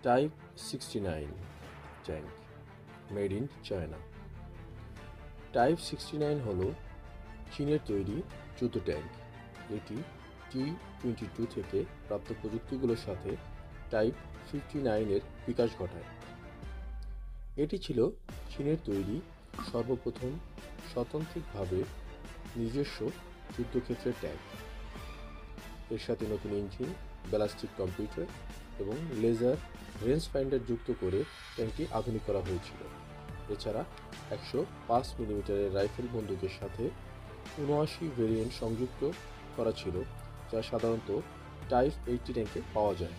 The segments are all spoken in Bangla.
Type 69 tank made in China. Type 69 হলো চীনের তৈরি যুদ্ধ ট্যাঙ্ক। এটি T-22 থেকে প্রাপ্ত প্রযুক্তিগুলোর সাথে টাইপ 59-এর বিকাশ ঘটায়। এটি ছিল চীনের তৈরি সর্বপ্রথম স্বতন্ত্রিকভাবে নিজস্ব যুদ্ধক্ষেত্রের ট্যাঙ্ক। এর সাথে নতুন ইঞ্জিন, ব্যালিস্টিক কম্পিউটার এবং লেজার রেঞ্জ ফাইন্ডার যুক্ত করে ট্যাঙ্কটি আধুনিক করা হয়েছিল। এছাড়া 105 মিলিমিটারের রাইফেল বন্দুকের সাথে 79 ভেরিয়েন্ট সংযুক্ত করা ছিল, যা সাধারণত টাইপ 80 ট্যাঙ্কে পাওয়া যায়।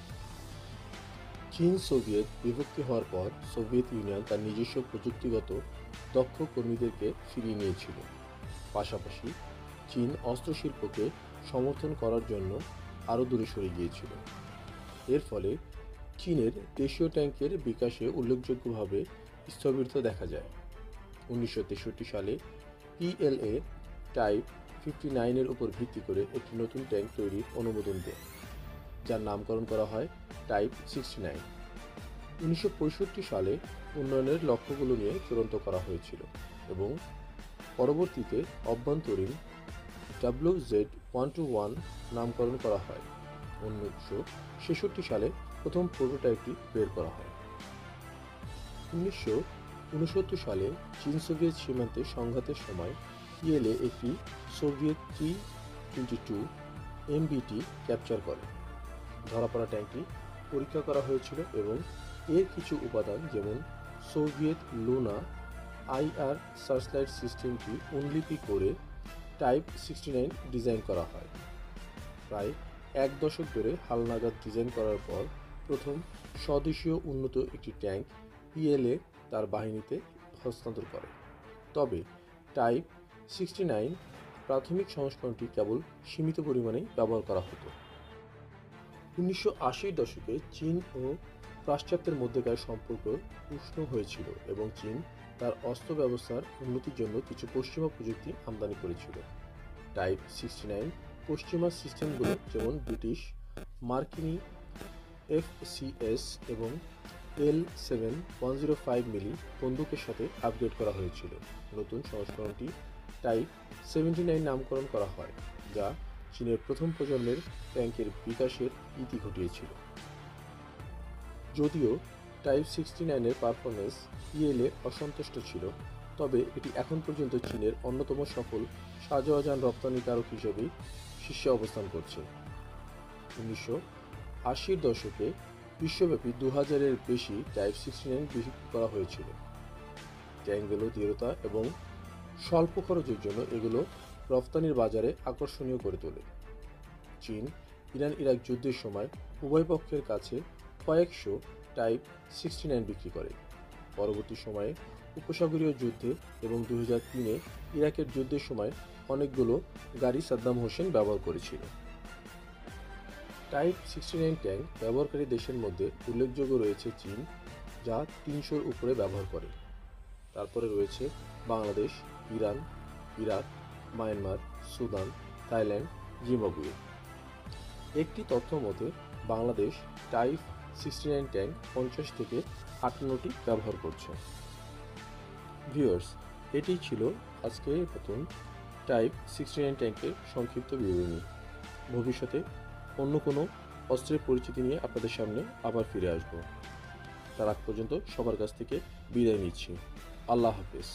চীন সোভিয়েত বিভক্তি হওয়ার পর সোভিয়েত ইউনিয়ন তার নিজস্ব প্রযুক্তিগত দক্ষ কর্মীদেরকে ফিরিয়ে নিয়েছিল। পাশাপাশি চীন অস্ত্রশিল্পকে সমর্থন করার জন্য আরও দূরে সরে গিয়েছিল। এর ফলে চীনের দেশীয় ট্যাঙ্কের বিকাশে উল্লেখযোগ্যভাবে স্থবিরতা দেখা যায়। 1963 সালে PLA টাইপ 59-এর উপর ভিত্তি করে একটি নতুন ট্যাঙ্ক তৈরির অনুমোদন দেয়, যার নামকরণ করা হয় টাইপ 69। 1965 সালে উন্নয়নের লক্ষ্যগুলো নিয়ে চূড়ান্ত করা হয়েছিল এবং পরবর্তীতে অভ্যন্তরীণ WZ-121 নামকরণ করা হয়। 1966 সালে প্রথম প্রোটোটাইপটি বের করা হয়। 1969 সালে চীন সোভিয়েত সীমান্তে সংঘাতের সময় PLA একটি সোভিয়েত T-22 MBT ক্যাপচার করে। ধরা পড়া ট্যাঙ্কটি পরীক্ষা করা হয়েছিল এবং এর কিছু উপাদান যেমন সোভিয়েত লুনা IR সার্চলাইট সিস্টেমটি অনুলিপি করে টাইপ 69 ডিজাইন করা হয়। প্রায় এক দশক ধরে হালনাগাদ ডিজাইন করার পর প্রথম স্বদেশীয় উন্নত একটি ট্যাঙ্ক PLA তার বাহিনীতে হস্তান্তর করে। তবে টাইপ 69 প্রাথমিক সংস্করণটি কেবল সীমিত পরিমাণেই ব্যবহার করা হতো। 1980-র দশকে চীন ও পাশ্চাত্যের মধ্যকার সম্পর্ক উষ্ণ হয়েছিল এবং চীন তার অস্ত্র ব্যবস্থার উন্নতির জন্য কিছু পশ্চিমা প্রযুক্তি আমদানি করেছিল। টাইপ 69 পশ্চিমা সিস্টেমগুলো যেমন ব্রিটিশ, মার্কিনী FCS এবং L7-105 মিলি বন্দুকের সাথে আপগ্রেড করা হয়েছিল। নতুন সংস্করণটি টাইপ 79 নামকরণ করা হয়, যা চীনের প্রথম প্রজন্মের ট্যাঙ্কের বিকাশের ইতি ঘটিয়েছিল। যদিও টাইপ 69-এর পারফরমেন্স PLA অসন্তুষ্ট ছিল, তবে এটি এখন পর্যন্ত চীনের অন্যতম সফল সাজোয়াজান রপ্তানিকারক হিসেবেই শীর্ষে অবস্থান করছে। 1980-র দশকে বিশ্বব্যাপী 2000-এর বেশি টাইপ 69 বিক্রি করা হয়েছিল। ট্যাঙ্কগুলো দৃঢ়তা এবং স্বল্প খরচের জন্য এগুলো রপ্তানির বাজারে আকর্ষণীয় করে তোলে। চীন ইরান-ইরাক যুদ্ধের সময় উভয় পক্ষের কাছে কয়েকশো টাইপ 69 বিক্রি করে। পরবর্তী সময়ে উপসাগরীয় যুদ্ধে এবং 2003-এ ইরাকের যুদ্ধের সময় অনেকগুলো গাড়ি সাদ্দাম হোসেন ব্যবহার করেছিল। টাইপ 69 ট্যাঙ্ক ব্যবহারকারী দেশের মধ্যে উল্লেখযোগ্য রয়েছে চীন, যা 300-র উপরে ব্যবহার করে। তারপরে রয়েছে Bangladesh, Iran, Iraq, Myanmar, Sudan, Thailand, Zimbabwe. একটি তথ্য মতে বাংলাদেশ টাইপ 69 ট্যাঙ্ক 50 থেকে 58টি ব্যবহার করছে। ভিউয়ার্স, এটি ছিল আজকের নতুন টাইপ 69 ট্যাঙ্কের সংক্ষিপ্ত বিবরণী। ভবিষ্যতে অন্য কোনো অস্ত্রের পরিচিতি নিয়ে আপনাদের সামনে আবার ফিরে আসব। তার আগ পর্যন্ত সবার কাছ থেকে বিদায় নিচ্ছি। আল্লাহ হাফেজ।